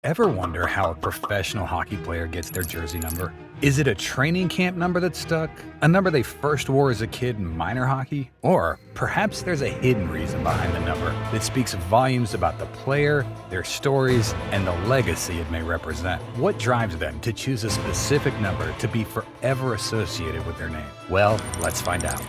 Ever wonder how a professional hockey player gets their jersey number? Is it a training camp number that stuck? A number they first wore as a kid in minor hockey? Or perhaps there's a hidden reason behind the number that speaks volumes about the player, their stories, and the legacy it may represent. What drives them to choose a specific number to be forever associated with their name? Well, let's find out.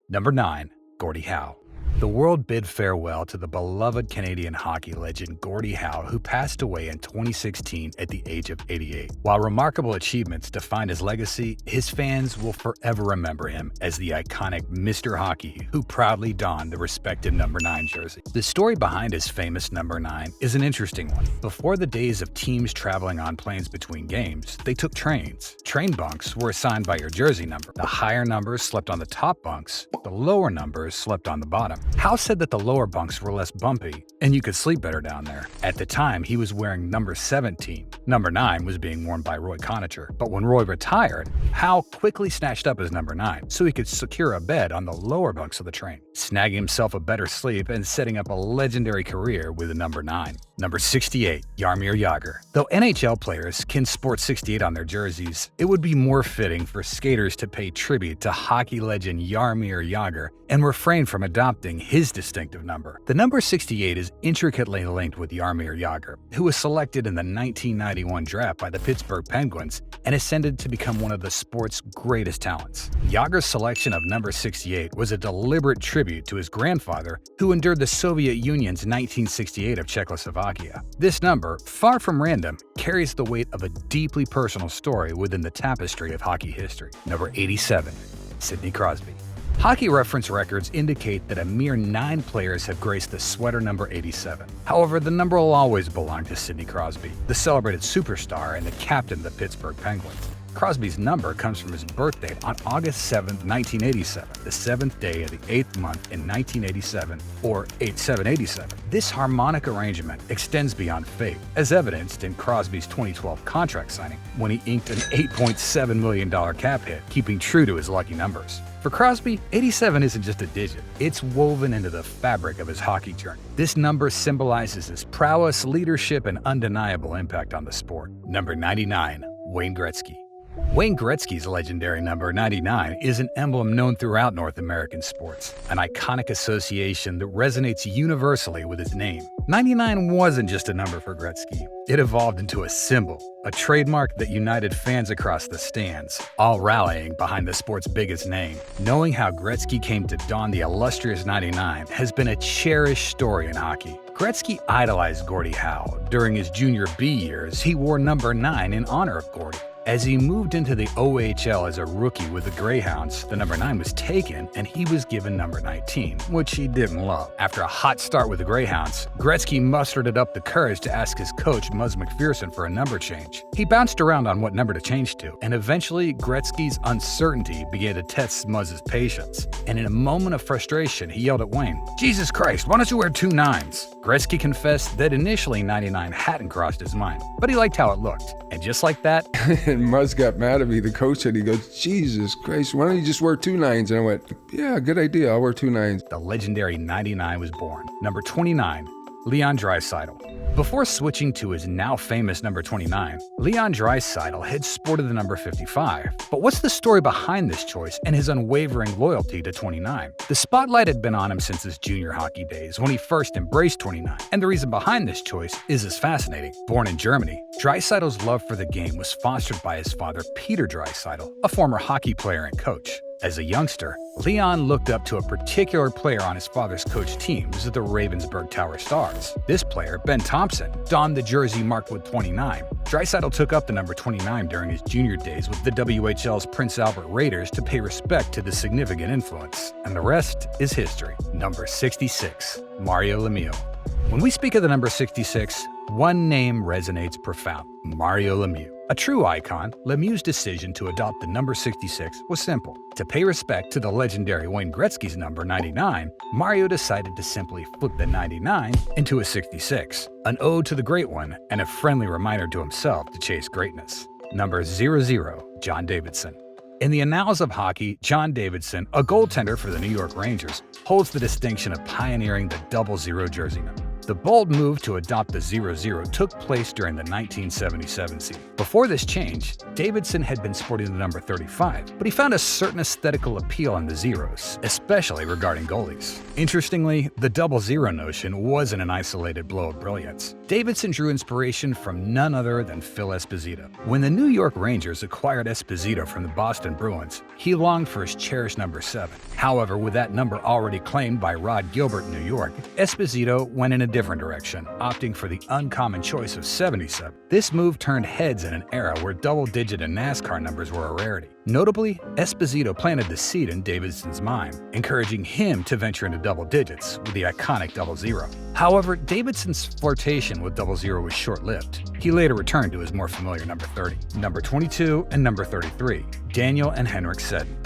Number 9. Gordie Howe. The world bid farewell to the beloved Canadian hockey legend Gordie Howe, who passed away in 2016 at the age of 88. While remarkable achievements define his legacy, his fans will forever remember him as the iconic Mr. Hockey who proudly donned the respected number 9 jersey. The story behind his famous number 9 is an interesting one. Before the days of teams traveling on planes between games, they took trains. Train bunks were assigned by your jersey number. The higher numbers slept on the top bunks, the lower numbers slept on the bottom. Howe said that the lower bunks were less bumpy, and you could sleep better down there. At the time, he was wearing number 17. Number 9 was being worn by Roy Conacher, but when Roy retired, Howe quickly snatched up his number 9 so he could secure a bed on the lower bunks of the train, snagging himself a better sleep and setting up a legendary career with the number 9. Number 68, Jaromir Jagr. Though NHL players can sport 68 on their jerseys, it would be more fitting for skaters to pay tribute to hockey legend Jaromir Jagr and refrain from adopting his distinctive number. The number 68 is intricately linked with Jaromir Jagr, who was selected in the 1991 draft by the Pittsburgh Penguins and ascended to become one of the sport's greatest talents. Jagr's selection of number 68 was a deliberate tribute to his grandfather, who endured the Soviet Union's 1968 of Czechoslovakia. This number, far from random, carries the weight of a deeply personal story within the tapestry of hockey history. Number 87, Sidney Crosby. Hockey reference records indicate that a mere 9 players have graced the sweater number 87. However, the number will always belong to Sidney Crosby, the celebrated superstar and the captain of the Pittsburgh Penguins. Crosby's number comes from his birthday on August 7, 1987, the 7th day of the 8th month in 1987, or 8787. This harmonic arrangement extends beyond fate, as evidenced in Crosby's 2012 contract signing, when he inked an $8.7 million cap hit, keeping true to his lucky numbers. For Crosby, 87 isn't just a digit, it's woven into the fabric of his hockey journey. This number symbolizes his prowess, leadership, and undeniable impact on the sport. Number 99, Wayne Gretzky. Wayne Gretzky's legendary number 99 is an emblem known throughout North American sports, an iconic association that resonates universally with his name. 99 wasn't just a number for Gretzky. It evolved into a symbol, a trademark that united fans across the stands, all rallying behind the sport's biggest name. Knowing how Gretzky came to don the illustrious 99 has been a cherished story in hockey. Gretzky idolized Gordie Howe. During his junior B years, he wore number 9 in honor of Gordie. As he moved into the OHL as a rookie with the Greyhounds, the number 9 was taken and he was given number 19, which he didn't love. After a hot start with the Greyhounds, Gretzky mustered up the courage to ask his coach, Muzz McPherson, for a number change. He bounced around on what number to change to, and eventually Gretzky's uncertainty began to test Muzz's patience. And in a moment of frustration, he yelled at Wayne, "Jesus Christ, why don't you wear 2 9s?" Gretzky confessed that initially 99 hadn't crossed his mind, but he liked how it looked. And just like that, and Muzz got mad at me, the coach said, he goes, "Jesus Christ, why don't you just wear 2 9s? And I went, "Yeah, good idea, I'll wear 2 9s. The legendary 99 was born. Number 29, Leon Draisaitl. Before switching to his now famous number 29, Leon Draisaitl had sported the number 55. But what's the story behind this choice and his unwavering loyalty to 29? The spotlight had been on him since his junior hockey days when he first embraced 29, and the reason behind this choice is as fascinating. Born in Germany, Draisaitl's love for the game was fostered by his father, Peter Draisaitl, a former hockey player and coach. As a youngster, Leon looked up to a particular player on his father's coach teams, the Ravensburg Tower Stars. This player, Ben Thompson, donned the jersey marked with 29. Draisaitl took up the number 29 during his junior days with the WHL's Prince Albert Raiders to pay respect to the significant influence. And the rest is history. Number 66, Mario Lemieux. When we speak of the number 66, one name resonates profound: Mario Lemieux. A true icon, Lemieux's decision to adopt the number 66 was simple. To pay respect to the legendary Wayne Gretzky's number 99, Mario decided to simply flip the 99 into a 66, an ode to the great one and a friendly reminder to himself to chase greatness. Number 00, John Davidson. In the annals of hockey, John Davidson, a goaltender for the New York Rangers, holds the distinction of pioneering the 00 jersey number. The bold move to adopt the 0-0 took place during the 1977 season. Before this change, Davidson had been sporting the number 35, but he found a certain aesthetical appeal in the zeros, especially regarding goalies. Interestingly, the 00 notion wasn't an isolated blow of brilliance. Davidson drew inspiration from none other than Phil Esposito. When the New York Rangers acquired Esposito from the Boston Bruins, he longed for his cherished number 7. However, with that number already claimed by Rod Gilbert in New York, Esposito went in a different direction, opting for the uncommon choice of 77. This move turned heads in an era where double-digit and NASCAR numbers were a rarity. Notably, Esposito planted the seed in Davidson's mind, encouraging him to venture into double digits with the iconic 00. However, Davidson's flirtation with 00 was short-lived. He later returned to his more familiar number 30, number 22, and number 33, Daniel and Henrik Sedin.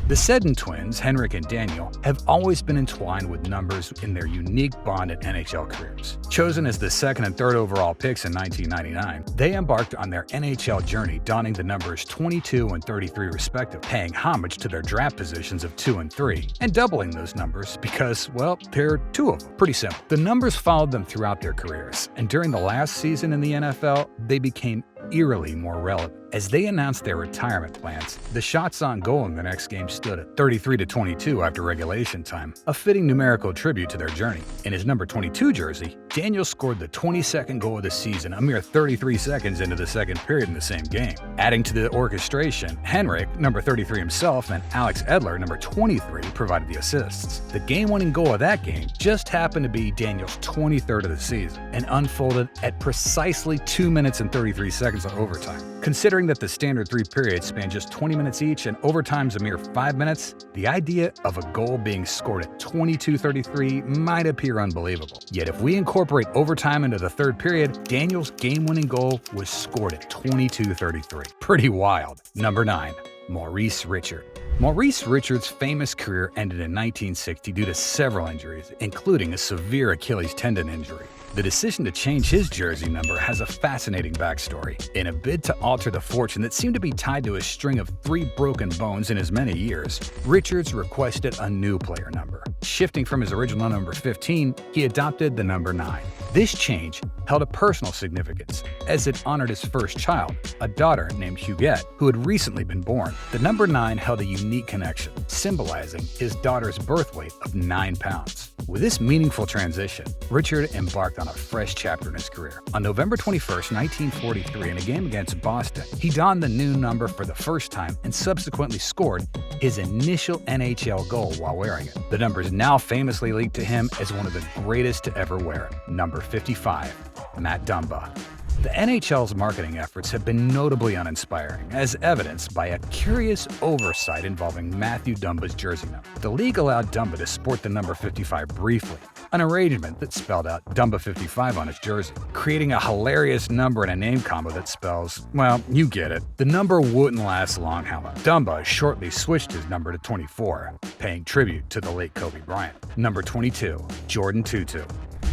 The Sedin twins, Henrik and Daniel, have always been entwined with numbers in their unique bond in NHL careers. Chosen as the 2nd and 3rd overall picks in 1999, they embarked on their NHL journey donning the numbers 22 and 33 respectively, paying homage to their draft positions of 2 and 3, and doubling those numbers because, well, there are 2 of them. Pretty simple. The numbers followed them throughout their careers, and during the last season in the NFL, they became eerily more relevant. As they announced their retirement plans, the shots on goal in the next game stood at 33-22 after regulation time, a fitting numerical tribute to their journey. In his number 22 jersey, Daniel scored the 22nd goal of the season a mere 33 seconds into the second period in the same game. Adding to the orchestration, Henrik, number 33 himself, and Alex Edler, number 23, provided the assists. The game-winning goal of that game just happened to be Daniel's 23rd of the season, and unfolded at precisely 2 minutes and 33 seconds of overtime. Considering that the standard 3 periods span just 20 minutes each and overtime's a mere 5 minutes, the idea of a goal being scored at 22:33 might appear unbelievable. Yet if we incorporate overtime into the 3rd period, Daniel's game-winning goal was scored at 22:33. Pretty wild. Number 9. Maurice Richard. Maurice Richard's famous career ended in 1960 due to several injuries, including a severe Achilles tendon injury. The decision to change his jersey number has a fascinating backstory. In a bid to alter the fortune that seemed to be tied to a string of 3 broken bones in his many years, Richards requested a new player number. Shifting from his original number 15, he adopted the number 9. This change held a personal significance, as it honored his first child, a daughter named Huguette, who had recently been born. The number 9 held a unique connection, symbolizing his daughter's birth weight of 9 pounds. With this meaningful transition, Richard embarked on a fresh chapter in his career. On November 21, 1943, in a game against Boston, he donned the new number for the first time and subsequently scored his initial NHL goal while wearing it. The number is now famously linked to him as one of the greatest to ever wear it. Number 55, Matt Dumba. The NHL's marketing efforts have been notably uninspiring, as evidenced by a curious oversight involving Matthew Dumba's jersey number. The league allowed Dumba to sport the number 55 briefly, an arrangement that spelled out Dumba 55 on his jersey, creating a hilarious number and a name combo that spells, well, you get it. The number wouldn't last long, however. Dumba shortly switched his number to 24, paying tribute to the late Kobe Bryant. Number 22, Jordin Tootoo.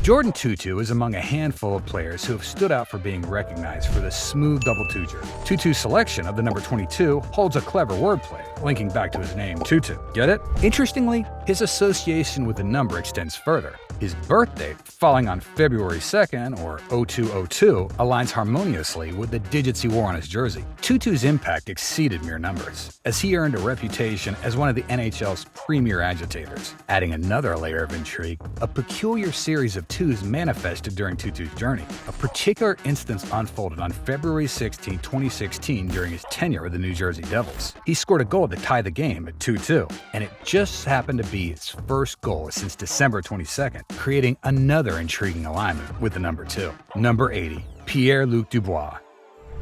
Jordin Tootoo is among a handful of players who have stood out for being recognized for the smooth double 2 jersey. Tootoo's selection of the number 22 holds a clever wordplay, linking back to his name, Tutu. Get it? Interestingly, his association with the number extends further. His birthday, falling on February 2nd, or 0202, aligns harmoniously with the digits he wore on his jersey. Tootoo's impact exceeded mere numbers, as he earned a reputation as one of the NHL's premier agitators. Adding another layer of intrigue, a peculiar series of twos manifested during Tootoo's journey. A particular instance unfolded on February 16, 2016 during his tenure with the New Jersey Devils. He scored a goal to tie the game at 2-2, and it just happened to be his first goal since December 22nd, creating another intriguing alignment with the number 2. Number 80, Pierre Luc Dubois.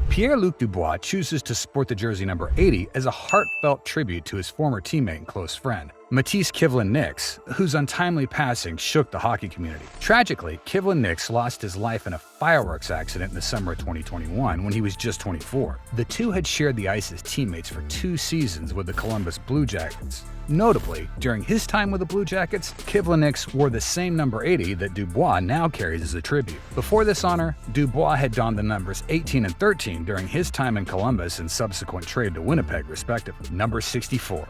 Pierre Luc Dubois chooses to sport the jersey number 80 as a heartfelt tribute to his former teammate and close friend, Matisse Kivlin-Nix, whose untimely passing shook the hockey community. Tragically, Kivlin-Nix lost his life in a fireworks accident in the summer of 2021 when he was just 24. The two had shared the ice as teammates for 2 seasons with the Columbus Blue Jackets. Notably, during his time with the Blue Jackets, Kivlenieks wore the same number 80 that Dubois now carries as a tribute. Before this honor, Dubois had donned the numbers 18 and 13 during his time in Columbus and subsequent trade to Winnipeg, respectively. Number 64,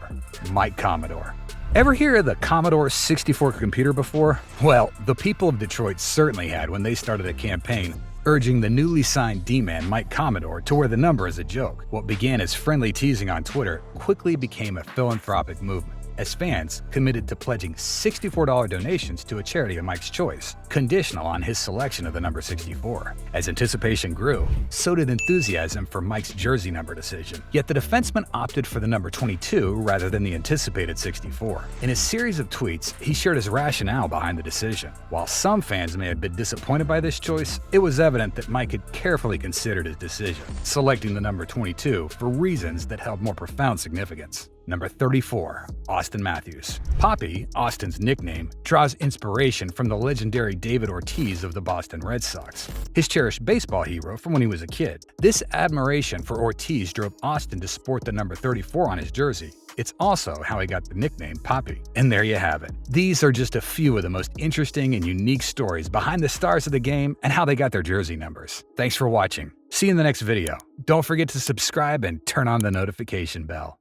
Mike Commodore. Ever hear of the Commodore 64 computer before? Well, the people of Detroit certainly had when they started a campaign urging the newly signed D-man Mike Commodore to wear the number as a joke. What began as friendly teasing on Twitter quickly became a philanthropic movement, as fans committed to pledging $64 donations to a charity of Mike's choice, conditional on his selection of the number 64. As anticipation grew, so did enthusiasm for Mike's jersey number decision. Yet the defenseman opted for the number 22 rather than the anticipated 64. In a series of tweets, he shared his rationale behind the decision. While some fans may have been disappointed by this choice, it was evident that Mike had carefully considered his decision, selecting the number 22 for reasons that held more profound significance. Number 34, Auston Matthews. Poppy, Auston's nickname, draws inspiration from the legendary David Ortiz of the Boston Red Sox, his cherished baseball hero from when he was a kid. This admiration for Ortiz drove Auston to sport the number 34 on his jersey. It's also how he got the nickname Poppy. And there you have it. These are just a few of the most interesting and unique stories behind the stars of the game and how they got their jersey numbers. Thanks for watching. See you in the next video. Don't forget to subscribe and turn on the notification bell.